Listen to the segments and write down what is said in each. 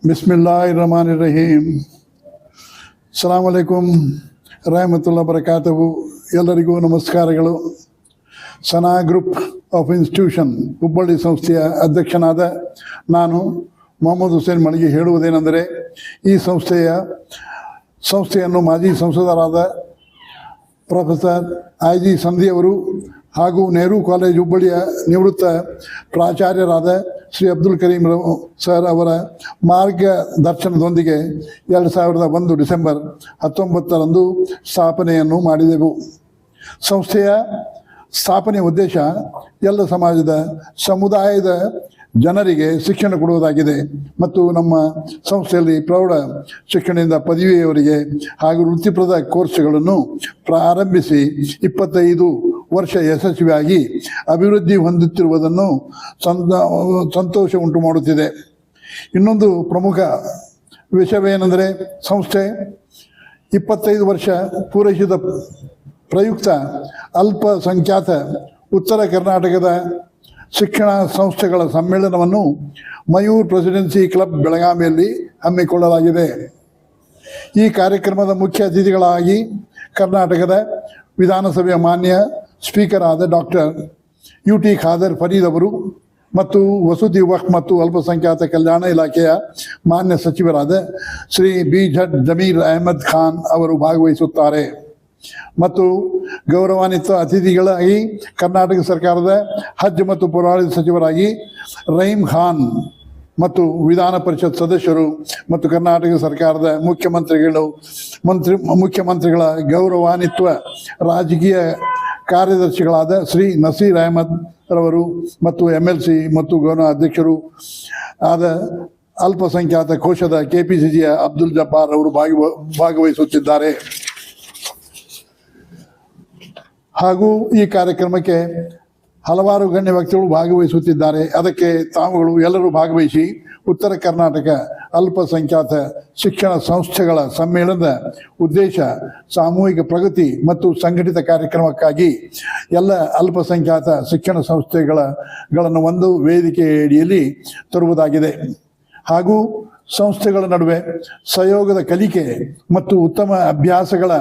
ಬಿಸ್ಮಿಲ್ಲಾಹಿರ್ರಹಮಾನಿರ್ರಹೀಮ್. ಅಸ್ಸಲಾಮು ಅಲೈಕುಮ್ ರಹಮತುಲ್ಲಾಹಿ ಬರಕಾತಹು. ಎಲ್ಲರಿಗೂ ನಮಸ್ಕಾರಗಳು. Sana group of institution Hubballi ಸಂಸ್ಥೆಯ ಅಧ್ಯಕ್ಷನಾದ ನಾನು ಮೊಹಮ್ಮದ್ ಹುಸೇನ್ ಮಳಿಗೆ ಹೇಳುವುದೇನೆಂದರೆ, ಈ ಸಂಸ್ಥೆಯನ್ನು ಮಾಜಿ ಸಂಸದರಾದ ಪ್ರೊಫೆಸರ್ ಐ.ಜಿ. ಸಂಧಿಯವರು ಹಾಗೂ ನೆಹರು ಕಾಲೇಜ್ ಹುಬ್ಬಳ್ಳಿಯ ನಿವೃತ್ತ ಪ್ರಾಚಾರ್ಯರಾದ ಶ್ರೀ ಅಬ್ದುಲ್ ಕರೀಂ ಸರ್ ಅವರ ಮಾರ್ಗದರ್ಶನದೊಂದಿಗೆ 2001 ಡಿಸೆಂಬರ್ 19ರಂದು ಸ್ಥಾಪನೆಯನ್ನು ಮಾಡಿದೆವು. ಸಂಸ್ಥೆಯ ಸ್ಥಾಪನೆಯ ಉದ್ದೇಶ ಎಲ್ಲ ಸಮಾಜದ ಸಮುದಾಯದ ಜನರಿಗೆ ಶಿಕ್ಷಣ ಕೊಡುವುದಾಗಿದೆ ಮತ್ತು ನಮ್ಮ ಸಂಸ್ಥೆಯಲ್ಲಿ ಪ್ರೌಢ ಶಿಕ್ಷಣದಿಂದ ಪದವಿಯವರೆಗೆ ಹಾಗೂ ವೃತ್ತಿಪರ ಕೋರ್ಸ್ಗಳನ್ನು ಪ್ರಾರಂಭಿಸಿ 25 ವರ್ಷ ಯಶಸ್ವಿಯಾಗಿ ಅಭಿವೃದ್ಧಿ ಹೊಂದುತ್ತಿರುವುದನ್ನು ಸಂತೋಷ ಉಂಟು ಮಾಡುತ್ತಿದೆ. ಇನ್ನೊಂದು ಪ್ರಮುಖ ವಿಷಯವೇನೆಂದರೆ, ಸಂಸ್ಥೆ 25 ವರ್ಷ ಪೂರೈಸಿದ ಪ್ರಯುಕ್ತ ಅಲ್ಪಸಂಖ್ಯಾತ ಉತ್ತರ ಕರ್ನಾಟಕದ ಶಿಕ್ಷಣ ಸಂಸ್ಥೆಗಳ ಸಮ್ಮೇಳನವನ್ನು ಮಯೂರ್ ಪ್ರೆಸಿಡೆನ್ಸಿ ಕ್ಲಬ್ ಬೆಳಗಾವಿಯಲ್ಲಿ ಹಮ್ಮಿಕೊಳ್ಳಲಾಗಿದೆ. ಈ ಕಾರ್ಯಕ್ರಮದ ಮುಖ್ಯ ಅತಿಥಿಗಳಾಗಿ ಕರ್ನಾಟಕದ ವಿಧಾನಸಭೆಯ ಮಾನ್ಯ ಸ್ಪೀಕರ್ ಆದ ಡಾಕ್ಟರ್ ಯು.ಟಿ. ಖಾದರ್ ಫರೀದ್ ಅವರು ಮತ್ತು ವಸತಿ ವಕ್ಫ್ ಮತ್ತು ಅಲ್ಪಸಂಖ್ಯಾತ ಕಲ್ಯಾಣ ಇಲಾಖೆಯ ಮಾನ್ಯ ಸಚಿವರಾದ ಶ್ರೀ ಬಿ.ಝಡ್. ಜಮೀರ್ ಅಹಮದ್ ಖಾನ್ ಅವರು ಭಾಗವಹಿಸುತ್ತಾರೆ. ಮತ್ತು ಗೌರವಾನ್ವಿತ ಅತಿಥಿಗಳಾಗಿ ಕರ್ನಾಟಕ ಸರ್ಕಾರದ ಹಜ್ ಮತ್ತು ಪುರಾಣ ಸಚಿವರಾಗಿ ರಹೀಂ ಖಾನ್ ಮತ್ತು ವಿಧಾನ ಪರಿಷತ್ ಸದಸ್ಯರು ಮತ್ತು ಕರ್ನಾಟಕ ಸರ್ಕಾರದ ಮುಖ್ಯಮಂತ್ರಿಗಳ ಗೌರವಾನ್ವಿತ ರಾಜಕೀಯ ಕಾರ್ಯದರ್ಶಿಗಳಾದ ಶ್ರೀ ನಸೀರ್ ಅಹಮದ್ ರವರು ಮತ್ತು MLC ಮತ್ತು ಗೌರವ ಅಧ್ಯಕ್ಷರು ಆದ ಅಲ್ಪಸಂಖ್ಯಾತ ಕೋಶದ KPCCಯ ಅಬ್ದುಲ್ ಜಬ್ಬಾರ್ ಅವರು ಭಾಗವಹಿಸುತ್ತಿದ್ದಾರೆ. ಹಾಗೂ ಈ ಕಾರ್ಯಕ್ರಮಕ್ಕೆ ಹಲವಾರು ಗಣ್ಯ ವ್ಯಕ್ತಿಗಳು ಭಾಗವಹಿಸುತ್ತಿದ್ದಾರೆ. ಅದಕ್ಕೆ ತಾವುಗಳು ಎಲ್ಲರೂ ಭಾಗವಹಿಸಿ ಉತ್ತರ ಕರ್ನಾಟಕ ಅಲ್ಪಸಂಖ್ಯಾತ ಶಿಕ್ಷಣ ಸಂಸ್ಥೆಗಳ ಸಮ್ಮೇಳನದ ಉದ್ದೇಶ ಸಾಮೂಹಿಕ ಪ್ರಗತಿ ಮತ್ತು ಸಂಘಟಿತ ಕಾರ್ಯಕ್ರಮಕ್ಕಾಗಿ ಎಲ್ಲ ಅಲ್ಪಸಂಖ್ಯಾತ ಶಿಕ್ಷಣ ಸಂಸ್ಥೆಗಳನ್ನು ಒಂದು ವೇದಿಕೆಯಡಿಯಲ್ಲಿ ತರುವುದಾಗಿದೆ. ಹಾಗೂ ಸಂಸ್ಥೆಗಳ ನಡುವೆ ಸಹಯೋಗದ ಕಲಿಕೆ ಮತ್ತು ಉತ್ತಮ ಅಭ್ಯಾಸಗಳ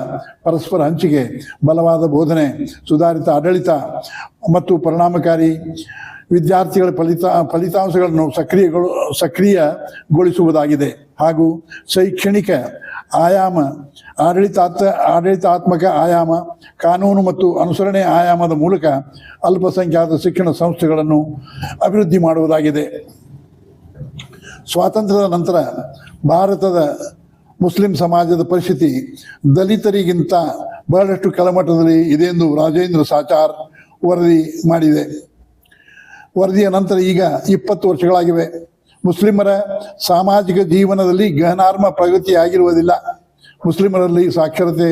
ಪರಸ್ಪರ ಹಂಚಿಕೆ, ಬಲವಾದ ಬೋಧನೆ, ಸುಧಾರಿತ ಆಡಳಿತ ಮತ್ತು ಪರಿಣಾಮಕಾರಿ ವಿದ್ಯಾರ್ಥಿಗಳ ಫಲಿತಾಂಶಗಳನ್ನು ಸಕ್ರಿಯಗೊಳಿಸುವುದಾಗಿದೆ. ಹಾಗೂ ಶೈಕ್ಷಣಿಕ ಆಯಾಮ, ಆಡಳಿತಾತ್ಮಕ ಆಯಾಮ, ಕಾನೂನು ಮತ್ತು ಅನುಸರಣೆ ಆಯಾಮದ ಮೂಲಕ ಅಲ್ಪಸಂಖ್ಯಾತ ಶಿಕ್ಷಣ ಸಂಸ್ಥೆಗಳನ್ನು ಅಭಿವೃದ್ಧಿ ಮಾಡುವುದಾಗಿದೆ. ಸ್ವಾತಂತ್ರ್ಯದ ನಂತರ ಭಾರತದ ಮುಸ್ಲಿಂ ಸಮಾಜದ ಪರಿಸ್ಥಿತಿ ದಲಿತರಿಗಿಂತ ಬಹಳಷ್ಟು ಕೆಳಮಟ್ಟದಲ್ಲಿ ಇದೆ ಎಂದು ರಾಜೇಂದ್ರ ಸಾಚಾರ್ ವರದಿ ಮಾಡಿದೆ. ವರದಿಯ ನಂತರ ಈಗ 20 ವರ್ಷಗಳಾಗಿವೆ. ಮುಸ್ಲಿಮರ ಸಾಮಾಜಿಕ ಜೀವನದಲ್ಲಿ ಗಹನಾರ್ಹ ಪ್ರಗತಿಯಾಗಿರುವುದಿಲ್ಲ. ಮುಸ್ಲಿಮರಲ್ಲಿ ಸಾಕ್ಷರತೆ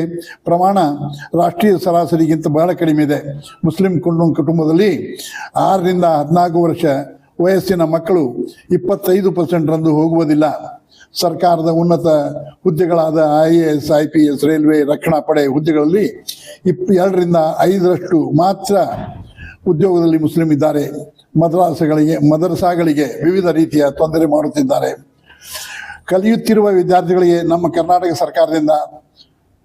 ಪ್ರಮಾಣ ರಾಷ್ಟ್ರೀಯ ಸರಾಸರಿಗಿಂತ ಬಹಳ ಕಡಿಮೆ ಇದೆ. ಮುಸ್ಲಿಂ ಕುಟುಂಬದಲ್ಲಿ 6 ರಿಂದ 14 ವರ್ಷ ವಯಸ್ಸಿನ ಮಕ್ಕಳು 25% ಹೋಗುವುದಿಲ್ಲ. ಸರ್ಕಾರದ ಉನ್ನತ ಹುದ್ದೆಗಳಾದ IAS, IPS, ರೈಲ್ವೆ, ರಕ್ಷಣಾ ಪಡೆ ಹುದ್ದೆಗಳಲ್ಲಿ 2 ರಿಂದ 5ರಷ್ಟು ಮಾತ್ರ ಉದ್ಯೋಗದಲ್ಲಿ ಮುಸ್ಲಿಂ ಇದ್ದಾರೆ. ಮದರಸಾಗಳಿಗೆ ವಿವಿಧ ರೀತಿಯ ತೊಂದರೆ ಮಾಡುತ್ತಿದ್ದಾರೆ. ಕಲಿಯುತ್ತಿರುವ ವಿದ್ಯಾರ್ಥಿಗಳಿಗೆ ನಮ್ಮ ಕರ್ನಾಟಕ ಸರ್ಕಾರದಿಂದ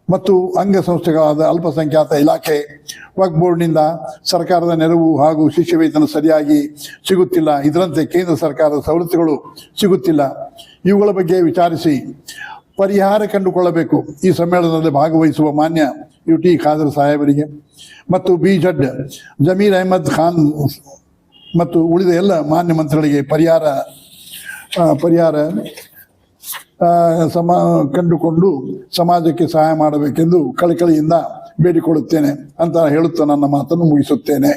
ಮತ್ತು ಅಂಗಸಂಸ್ಥೆಗಳಾದ ಅಲ್ಪಸಂಖ್ಯಾತ ಇಲಾಖೆ, ವಕ್ಫ್ ಬೋರ್ಡ್ನಿಂದ ಸರ್ಕಾರದ ನೆರವು ಹಾಗೂ ಶಿಷ್ಯ ವೇತನ ಸರಿಯಾಗಿ ಸಿಗುತ್ತಿಲ್ಲ. ಇದರಂತೆ ಕೇಂದ್ರ ಸರ್ಕಾರದ ಸವಲತ್ತುಗಳು ಸಿಗುತ್ತಿಲ್ಲ. ಇವುಗಳ ಬಗ್ಗೆ ವಿಚಾರಿಸಿ ಪರಿಹಾರ ಕಂಡುಕೊಳ್ಳಬೇಕು. ಈ ಸಮ್ಮೇಳನದಲ್ಲಿ ಭಾಗವಹಿಸುವ ಮಾನ್ಯ ಯು.ಟಿ. ಖಾದರ್ ಸಾಹೇಬರಿಗೆ ಮತ್ತು ಬಿ.ಝಡ್. ಜಮೀರ್ ಅಹಮದ್ ಖಾನ್ ಮತ್ತು ಉಳಿದ ಎಲ್ಲ ಮಾನ್ಯ ಮಂತ್ರಿಗಳಿಗೆ ಪರಿಹಾರ ಕಂಡುಕೊಂಡು ಸಮಾಜಕ್ಕೆ ಸಹಾಯ ಮಾಡಬೇಕೆಂದು ಕಳಕಳಿಯಿಂದ ಬೇಡಿಕೊಳ್ಳುತ್ತೇನೆ ಅಂತ ಹೇಳುತ್ತಾ ನನ್ನ ಮಾತನ್ನು ಮುಗಿಸುತ್ತೇನೆ.